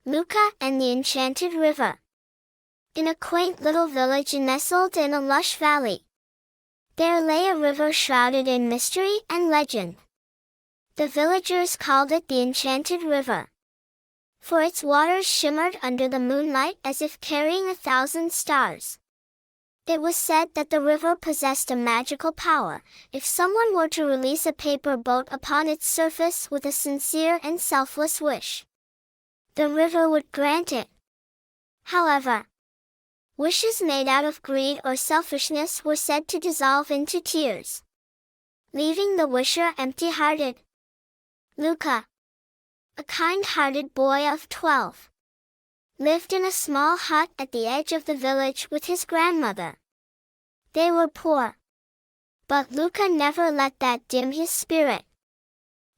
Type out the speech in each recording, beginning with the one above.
Luca and the Enchanted River. In a quaint little village nestled in a lush valley, there lay a river shrouded in mystery and legend. The villagers called it the Enchanted River, for its waters shimmered under the moonlight as if carrying 1,000 stars. It was said that the river possessed a magical power. If someone were to release a paper boat upon its surface with a sincere and selfless wish, the river would grant it. However, wishes made out of greed or selfishness were said to dissolve into tears, leaving the wisher empty-hearted. Luca, a kind-hearted boy of 12, lived in a small hut at the edge of the village with his grandmother. They were poor, but Luca never let that dim his spirit.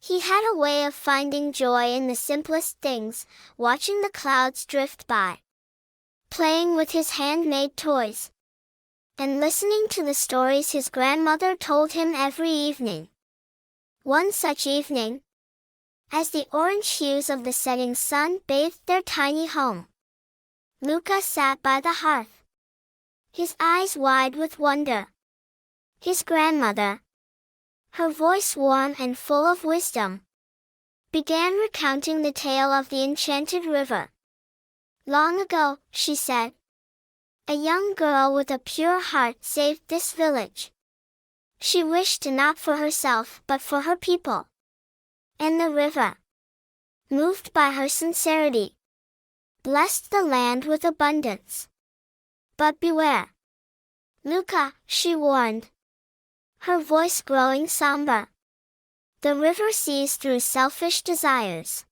He had a way of finding joy in the simplest things, watching the clouds drift by, playing with his handmade toys, and listening to the stories his grandmother told him every evening. One such evening, as the orange hues of the setting sun bathed their tiny home, Luca sat by the hearth, his eyes wide with wonder. His grandmother, her voice warm and full of wisdom, began recounting the tale of the Enchanted River. Long ago, she said, a young girl with a pure heart saved this village. She wished not for herself but for her people. And the river, moved by her sincerity, blessed the land with abundance. But beware, Luca, she warned, her voice growing somber. The river sees through selfish desires.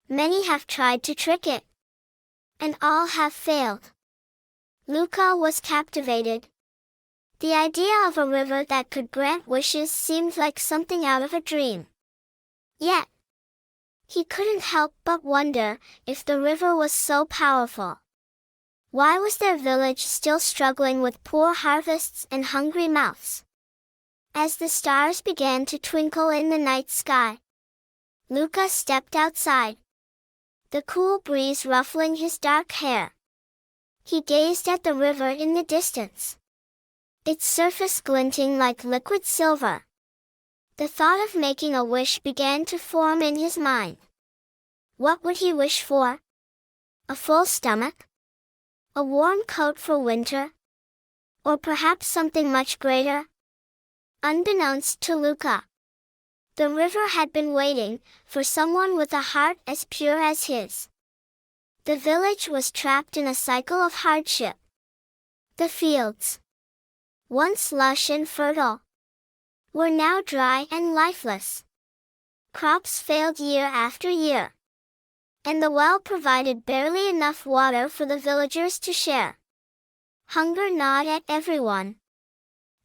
Many have tried to trick it, and all have failed. Luca was captivated. The idea of a river that could grant wishes seemed like something out of a dream. Yet, he couldn't help but wonder, if the river was so powerful, why was their village still struggling with poor harvests and hungry mouths? As the stars began to twinkle in the night sky, Luca stepped outside, the cool breeze ruffling his dark hair. He gazed at the river in the distance, its surface glinting like liquid silver. The thought of making a wish began to form in his mind. What would he wish for? A full stomach? A warm coat for winter? Or perhaps something much greater? Unbeknownst to Luca, the river had been waiting for someone with a heart as pure as his. The village was trapped in a cycle of hardship. The fields, once lush and fertile, were now dry and lifeless. Crops failed year after year, and the well provided barely enough water for the villagers to share. Hunger gnawed at everyone,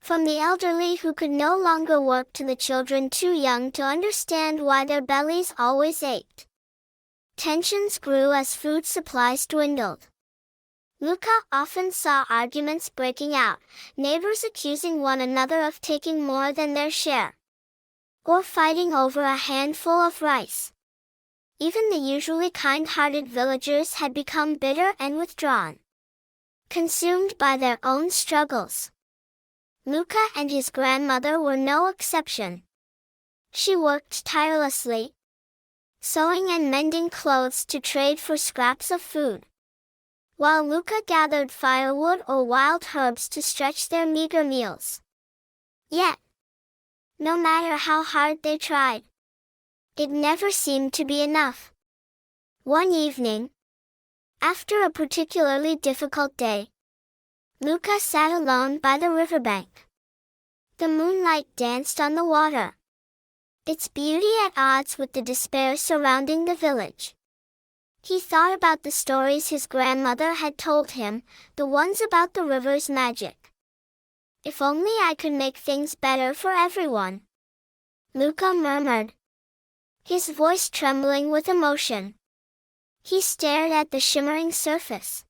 from the elderly who could no longer work to the children too young to understand why their bellies always ached. Tensions grew as food supplies dwindled. Luca often saw arguments breaking out, neighbors accusing one another of taking more than their share, or fighting over a handful of rice. Even the usually kind-hearted villagers had become bitter and withdrawn, consumed by their own struggles. Luca and his grandmother were no exception. She worked tirelessly, sewing and mending clothes to trade for scraps of food, while Luca gathered firewood or wild herbs to stretch their meager meals. Yet, no matter how hard they tried, it never seemed to be enough. One evening, after a particularly difficult day, Luca sat alone by the riverbank. The moonlight danced on the water, its beauty at odds with the despair surrounding the village. He thought about the stories his grandmother had told him, the ones about the river's magic. If only I could make things better for everyone, Luca murmured, his voice trembling with emotion. He stared at the shimmering surface,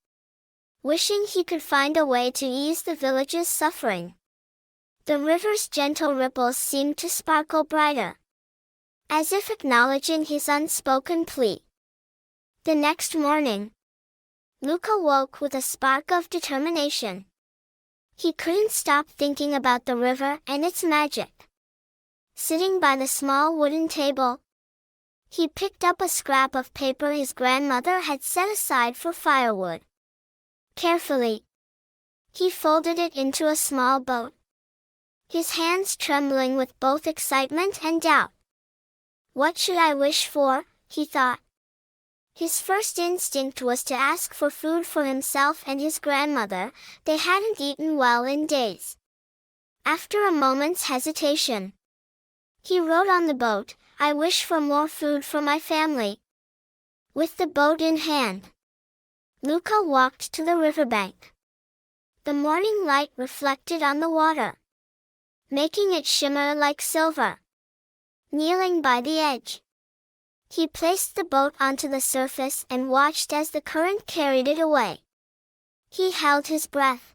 wishing he could find a way to ease the village's suffering. The river's gentle ripples seemed to sparkle brighter, as if acknowledging his unspoken plea. The next morning, Luca woke with a spark of determination. He couldn't stop thinking about the river and its magic. Sitting by the small wooden table, he picked up a scrap of paper his grandmother had set aside for firewood. Carefully, he folded it into a small boat, his hands trembling with both excitement and doubt. What should I wish for? He thought. His first instinct was to ask for food for himself and his grandmother. They hadn't eaten well in days. After a moment's hesitation, he wrote on the boat, "I wish for more food for my family." With the boat in hand, Luca walked to the riverbank. The morning light reflected on the water, making it shimmer like silver. Kneeling by the edge, he placed the boat onto the surface and watched as the current carried it away. He held his breath,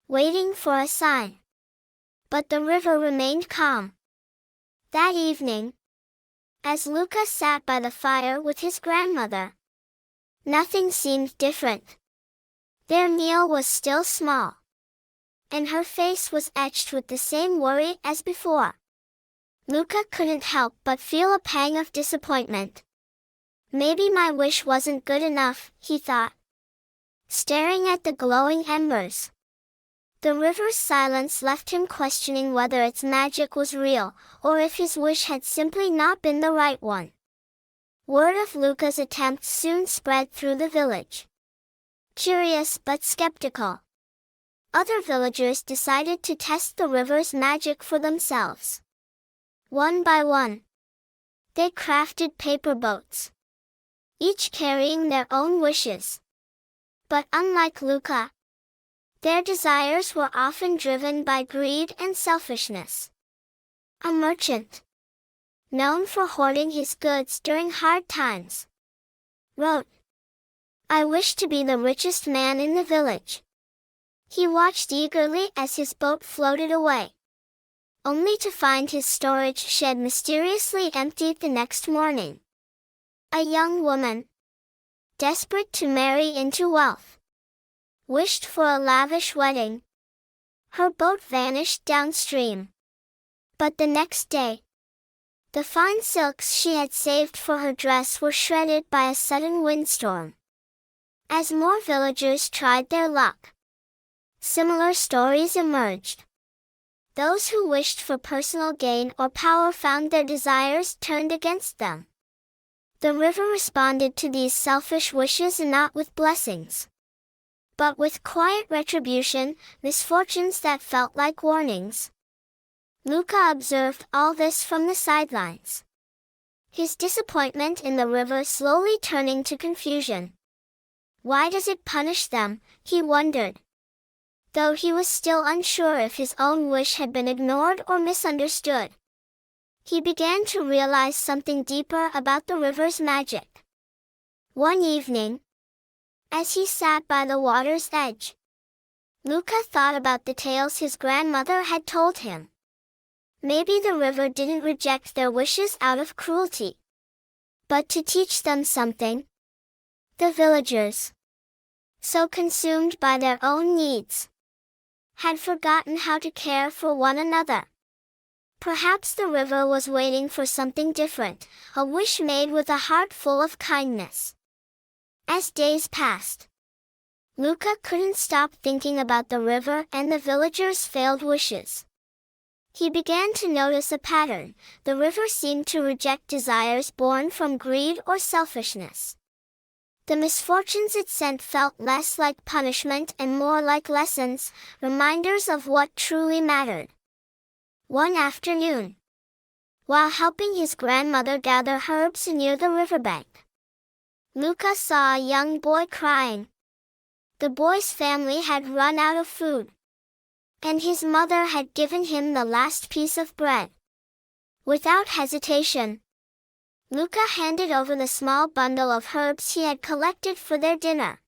waiting for a sign. But the river remained calm. That evening, as Luca sat by the fire with his grandmother, nothing seemed different. Their meal was still small, and her face was etched with the same worry as before. Luca couldn't help but feel a pang of disappointment. Maybe my wish wasn't good enough, he thought, staring at the glowing embers. The river's silence left him questioning whether its magic was real, or if his wish had simply not been the right one. Word of Luca's attempt soon spread through the village. Curious but skeptical, other villagers decided to test the river's magic for themselves. One by one, they crafted paper boats, each carrying their own wishes. But unlike Luca, their desires were often driven by greed and selfishness. A merchant, known for hoarding his goods during hard times, wrote, "I wish to be the richest man in the village." He watched eagerly as his boat floated away, only to find his storage shed mysteriously emptied the next morning. A young woman, desperate to marry into wealth, wished for a lavish wedding. Her boat vanished downstream. But the next day, the fine silks she had saved for her dress were shredded by a sudden windstorm. As more villagers tried their luck, similar stories emerged. Those who wished for personal gain or power found their desires turned against them. The river responded to these selfish wishes not with blessings, but with quiet retribution, misfortunes that felt like warnings. Luca observed all this from the sidelines, his disappointment in the river slowly turning to confusion. Why does it punish them? He wondered, though he was still unsure if his own wish had been ignored or misunderstood. He began to realize something deeper about the river's magic. One evening, as he sat by the water's edge, Luca thought about the tales his grandmother had told him. Maybe the river didn't reject their wishes out of cruelty, but to teach them something. The villagers, so consumed by their own needs, had forgotten how to care for one another. Perhaps the river was waiting for something different, a wish made with a heart full of kindness. As days passed, Luca couldn't stop thinking about the river and the villagers' failed wishes. He began to notice a pattern. The river seemed to reject desires born from greed or selfishness. The misfortunes it sent felt less like punishment and more like lessons, reminders of what truly mattered. One afternoon, while helping his grandmother gather herbs near the riverbank, Luca saw a young boy crying. The boy's family had run out of food, and his mother had given him the last piece of bread. Without hesitation, Luca handed over the small bundle of herbs he had collected for their dinner.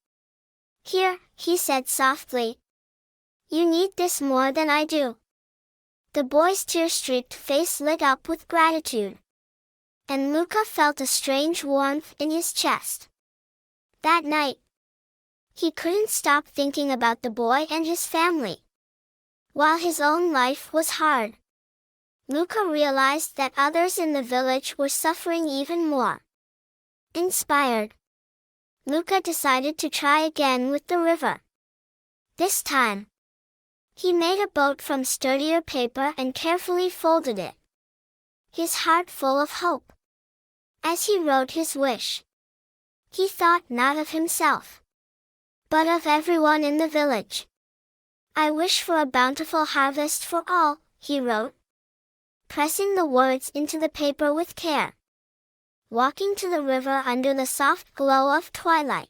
"Here," he said softly. "You need this more than I do." The boy's tear-streaked face lit up with gratitude, and Luca felt a strange warmth in his chest. That night, he couldn't stop thinking about the boy and his family. While his own life was hard, Luca realized that others in the village were suffering even more. Inspired, Luca decided to try again with the river. This time, he made a boat from sturdier paper and carefully folded it, his heart full of hope. As he wrote his wish, he thought not of himself, but of everyone in the village. "I wish for a bountiful harvest for all," he wrote, pressing the words into the paper with care. Walking to the river under the soft glow of twilight,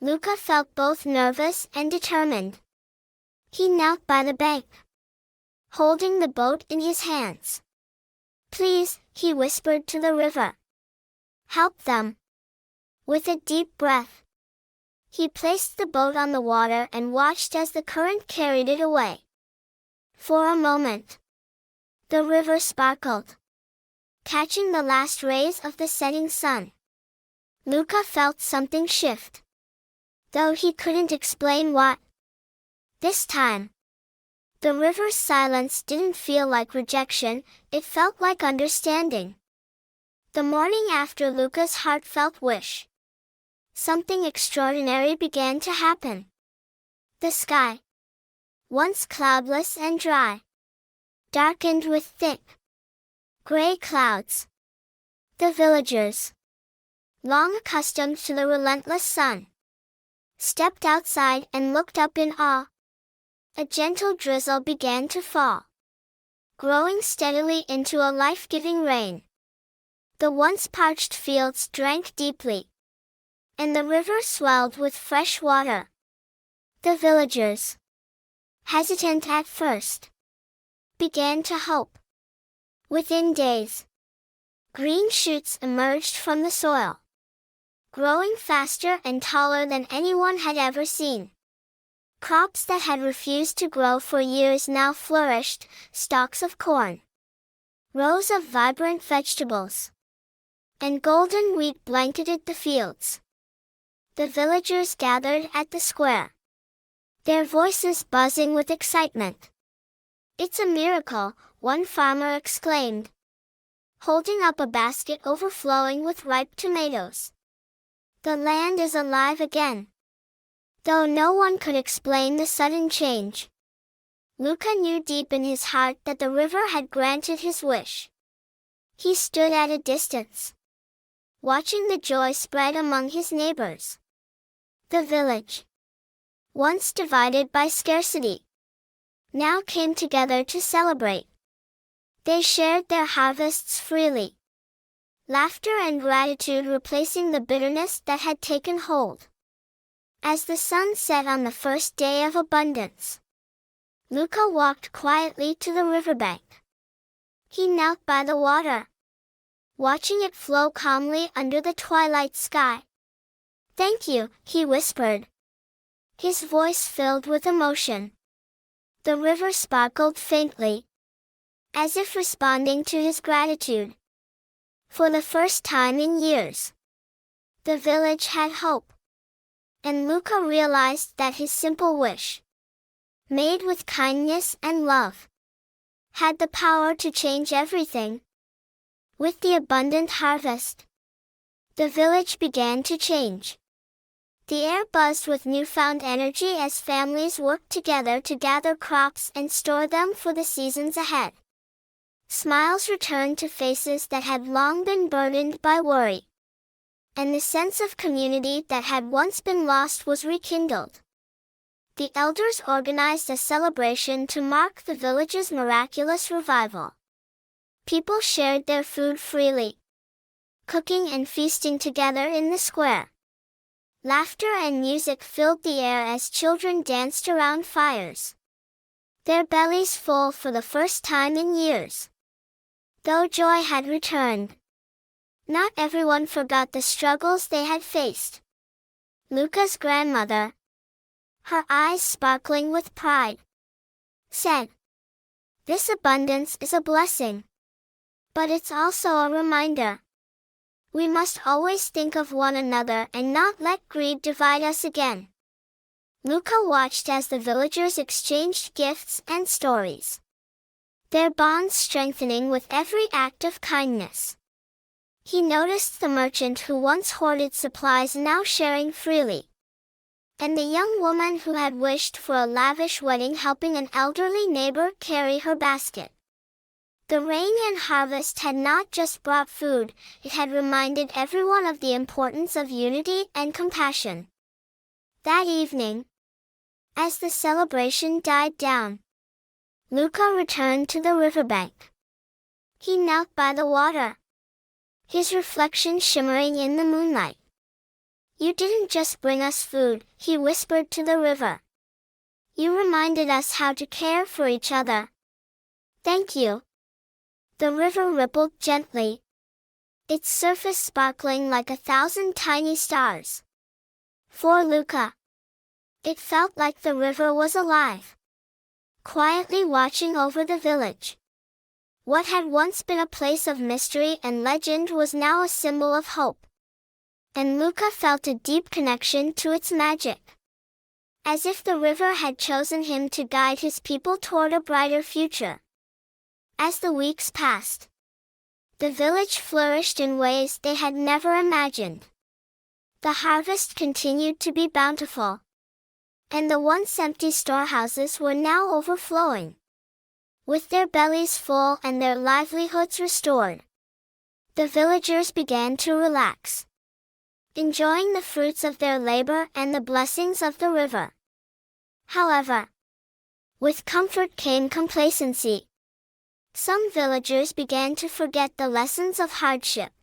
Luca felt both nervous and determined. He knelt by the bank, holding the boat in his hands. "Please," he whispered to the river, "help them." With a deep breath, he placed the boat on the water and watched as the current carried it away. For a moment, the river sparkled, catching the last rays of the setting sun. Luca felt something shift, though he couldn't explain what. This time, the river's silence didn't feel like rejection, it felt like understanding. The morning after Luca's heartfelt wish, something extraordinary began to happen. The sky, once cloudless and dry, darkened with thick, gray clouds. The villagers, long accustomed to the relentless sun, stepped outside and looked up in awe. A gentle drizzle began to fall, growing steadily into a life-giving rain. The once parched fields drank deeply, and the river swelled with fresh water. The villagers, hesitant at first, began to hope. Within days, green shoots emerged from the soil, growing faster and taller than anyone had ever seen. Crops that had refused to grow for years now flourished, stalks of corn, rows of vibrant vegetables, and golden wheat blanketed the fields. The villagers gathered at the square, their voices buzzing with excitement. "It's a miracle," one farmer exclaimed, holding up a basket overflowing with ripe tomatoes. "The land is alive again." Though no one could explain the sudden change, Luca knew deep in his heart that the river had granted his wish. He stood at a distance, watching the joy spread among his neighbors. The village, once divided by scarcity, now came together to celebrate. They shared their harvests freely, laughter and gratitude replacing the bitterness that had taken hold. As the sun set on the first day of abundance, Luca walked quietly to the riverbank. He knelt by the water, watching it flow calmly under the twilight sky. "Thank you," he whispered, his voice filled with emotion. The river sparkled faintly, as if responding to his gratitude. For the first time in years, the village had hope. And Luca realized that his simple wish, made with kindness and love, had the power to change everything. With the abundant harvest, the village began to change. The air buzzed with newfound energy as families worked together to gather crops and store them for the seasons ahead. Smiles returned to faces that had long been burdened by worry, and the sense of community that had once been lost was rekindled. The elders organized a celebration to mark the village's miraculous revival. People shared their food freely, cooking and feasting together in the square. Laughter and music filled the air as children danced around fires, their bellies full for the first time in years. Though joy had returned, not everyone forgot the struggles they had faced. Luca's grandmother, her eyes sparkling with pride, said, "This abundance is a blessing, but it's also a reminder. We must always think of one another and not let greed divide us again. Luca watched as the villagers exchanged gifts and stories, their bonds strengthening with every act of kindness. He noticed the merchant who once hoarded supplies now sharing freely, and the young woman who had wished for a lavish wedding helping an elderly neighbor carry her basket. The rain and harvest had not just brought food, it had reminded everyone of the importance of unity and compassion. That evening, as the celebration died down, Luca returned to the riverbank. He knelt by the water, his reflection shimmering in the moonlight. "You didn't just bring us food," he whispered to the river. "You reminded us how to care for each other. Thank you." The river rippled gently, its surface sparkling like 1,000 tiny stars. For Luca, it felt like the river was alive, quietly watching over the village. What had once been a place of mystery and legend was now a symbol of hope, and Luca felt a deep connection to its magic, as if the river had chosen him to guide his people toward a brighter future. As the weeks passed, the village flourished in ways they had never imagined. The harvest continued to be bountiful, and the once empty storehouses were now overflowing. With their bellies full and their livelihoods restored, the villagers began to relax, enjoying the fruits of their labor and the blessings of the river. However, with comfort came complacency. Some villagers began to forget the lessons of hardship.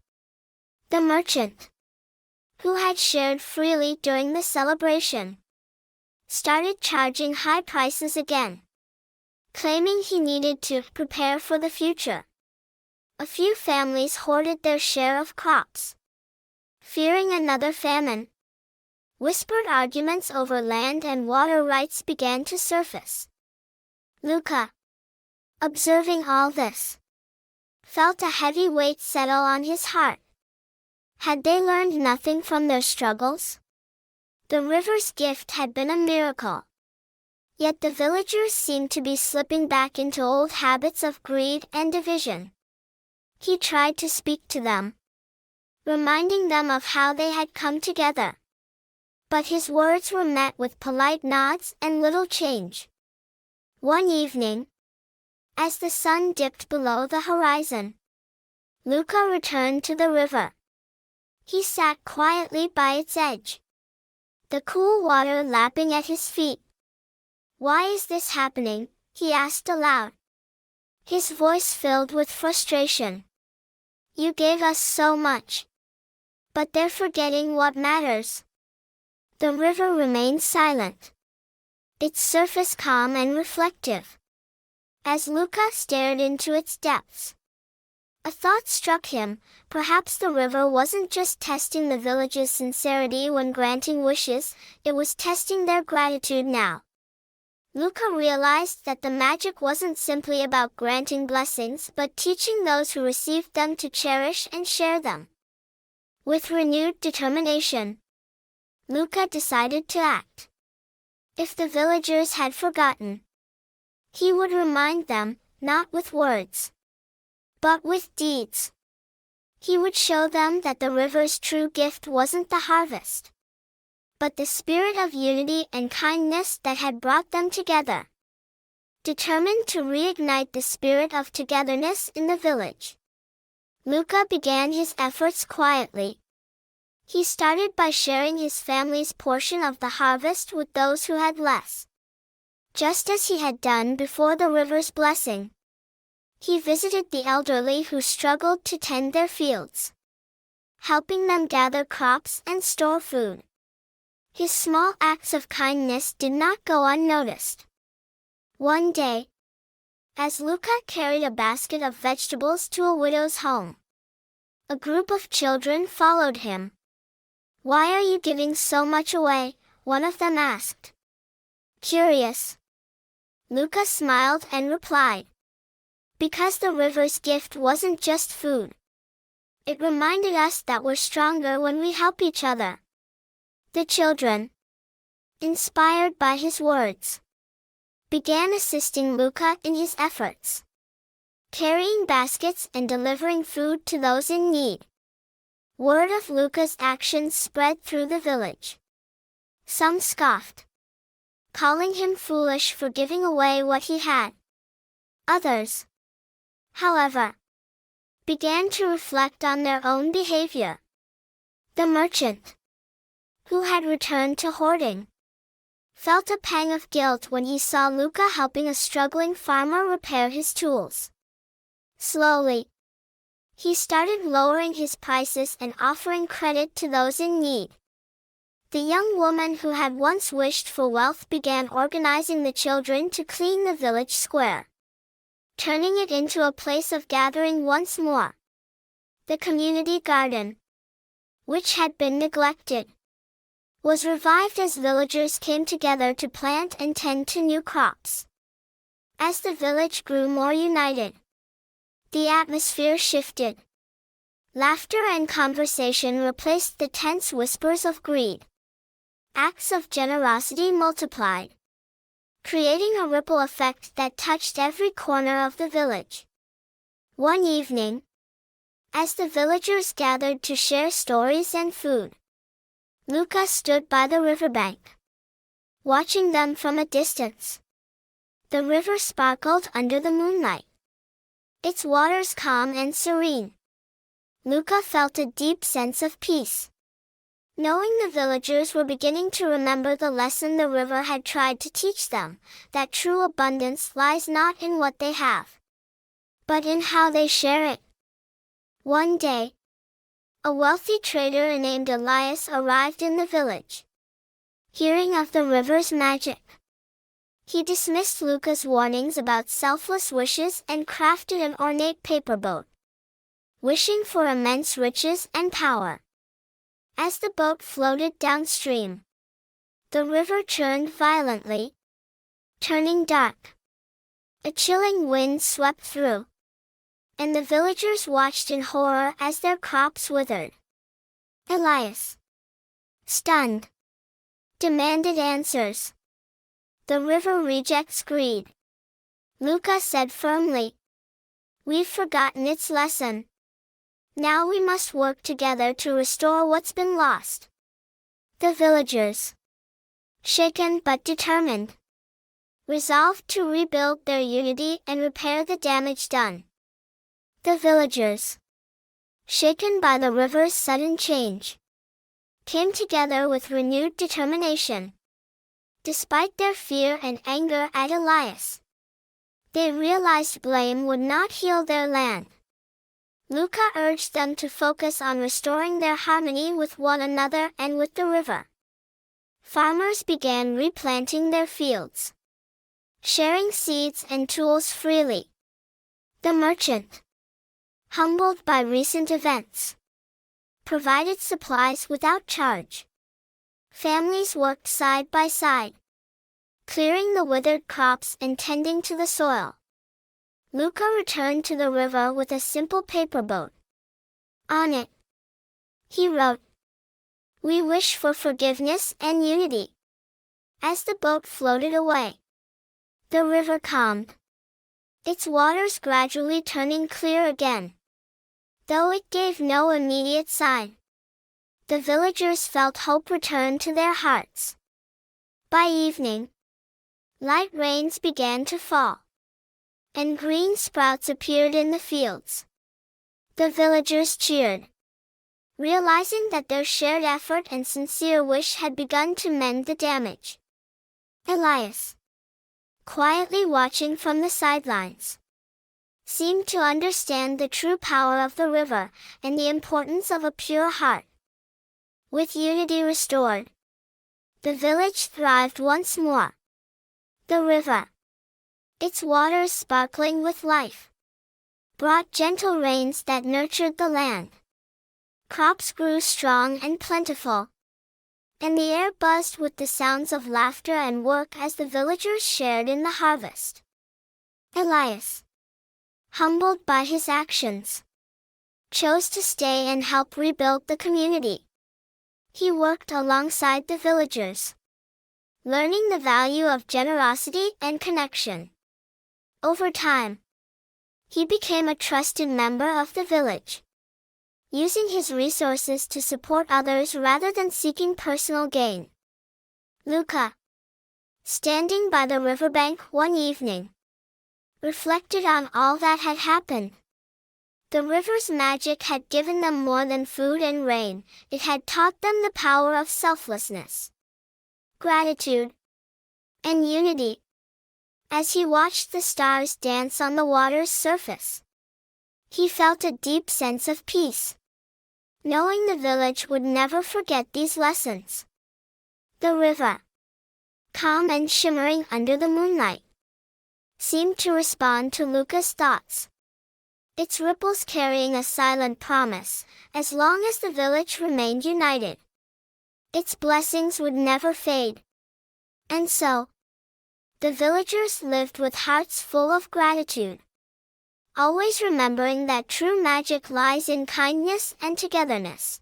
The merchant, who had shared freely during the celebration, started charging high prices again, claiming he needed to prepare for the future. A few families hoarded their share of crops, fearing another famine. Whispered arguments over land and water rights began to surface. Luca, observing all this, felt a heavy weight settle on his heart. Had they learned nothing from their struggles? The river's gift had been a miracle, yet the villagers seemed to be slipping back into old habits of greed and division. He tried to speak to them, reminding them of how they had come together, but his words were met with polite nods and little change. One evening, as the sun dipped below the horizon, Luca returned to the river. He sat quietly by its edge, the cool water lapping at his feet. "Why is this happening?" he asked aloud, his voice filled with frustration. "You gave us so much, but they're forgetting what matters." The river remained silent, its surface calm and reflective. As Luca stared into its depths, a thought struck him. Perhaps the river wasn't just testing the village's sincerity when granting wishes, it was testing their gratitude now. Luca realized that the magic wasn't simply about granting blessings but teaching those who received them to cherish and share them. With renewed determination, Luca decided to act. If the villagers had forgotten, he would remind them, not with words, but with deeds. He would show them that the river's true gift wasn't the harvest, but the spirit of unity and kindness that had brought them together. Determined to reignite the spirit of togetherness in the village, Luca began his efforts quietly. He started by sharing his family's portion of the harvest with those who had less, just as he had done before the river's blessing. He visited the elderly who struggled to tend their fields, helping them gather crops and store food. His small acts of kindness did not go unnoticed. One day, as Luca carried a basket of vegetables to a widow's home, a group of children followed him. "Why are you giving so much away?" one of them asked. Curious, Luca smiled and replied, "Because the river's gift wasn't just food. It reminded us that we're stronger when we help each other. The children, inspired by his words, began assisting Luca in his efforts, carrying baskets and delivering food to those in need. Word of Luca's actions spread through the village. Some scoffed, calling him foolish for giving away what he had. Others, however, began to reflect on their own behavior. The merchant, who had returned to hoarding, felt a pang of guilt when he saw Luca helping a struggling farmer repair his tools. Slowly, he started lowering his prices and offering credit to those in need. The young woman who had once wished for wealth began organizing the children to clean the village square, turning it into a place of gathering once more. The community garden, which had been neglected, was revived as villagers came together to plant and tend to new crops. As the village grew more united, the atmosphere shifted. Laughter and conversation replaced the tense whispers of greed. Acts of generosity multiplied, creating a ripple effect that touched every corner of the village. One evening, as the villagers gathered to share stories and food, Luca stood by the riverbank, watching them from a distance. The river sparkled under the moonlight, its waters calm and serene. Luca felt a deep sense of peace, knowing the villagers were beginning to remember the lesson the river had tried to teach them, that true abundance lies not in what they have, but in how they share it. One day, a wealthy trader named Elias arrived in the village. Hearing of the river's magic, he dismissed Luca's warnings about selfless wishes and crafted an ornate paper boat, wishing for immense riches and power. As the boat floated downstream, the river churned violently, turning dark. A chilling wind swept through, and the villagers watched in horror as their crops withered. Elias, stunned, demanded answers. The river rejects greed, Luca said firmly. We've forgotten its lesson. Now we must work together to restore what's been lost. The villagers, shaken but determined, resolved to rebuild their unity and repair the damage done. The villagers, shaken by the river's sudden change, came together with renewed determination. Despite their fear and anger at Elias, they realized blame would not heal their land. Luca urged them to focus on restoring their harmony with one another and with the river. Farmers began replanting their fields, sharing seeds and tools freely. The merchant, humbled by recent events, provided supplies without charge. Families worked side by side, clearing the withered crops and tending to the soil. Luca returned to the river with a simple paper boat. On it, he wrote, "We wish for forgiveness and unity." As the boat floated away, the river calmed, its waters gradually turning clear again. Though it gave no immediate sign, the villagers felt hope return to their hearts. By evening, light rains began to fall, and green sprouts appeared in the fields. The villagers cheered, realizing that their shared effort and sincere wish had begun to mend the damage. Elias, quietly watching from the sidelines, seemed to understand the true power of the river and the importance of a pure heart. With unity restored, the village thrived once more. The river, its waters sparkling with life, brought gentle rains that nurtured the land. Crops grew strong and plentiful, and the air buzzed with the sounds of laughter and work as the villagers shared in the harvest. Elias, humbled by his actions, chose to stay and help rebuild the community. He worked alongside the villagers, learning the value of generosity and connection. Over time, he became a trusted member of the village, using his resources to support others rather than seeking personal gain. Luca, standing by the riverbank one evening, reflected on all that had happened. The river's magic had given them more than food and rain. It had taught them the power of selflessness, gratitude, and unity. As he watched the stars dance on the water's surface, he felt a deep sense of peace, knowing the village would never forget these lessons. The river, calm and shimmering under the moonlight, seemed to respond to Luca's thoughts, its ripples carrying a silent promise. As long as the village remained united, its blessings would never fade. And so, the villagers lived with hearts full of gratitude, always remembering that true magic lies in kindness and togetherness.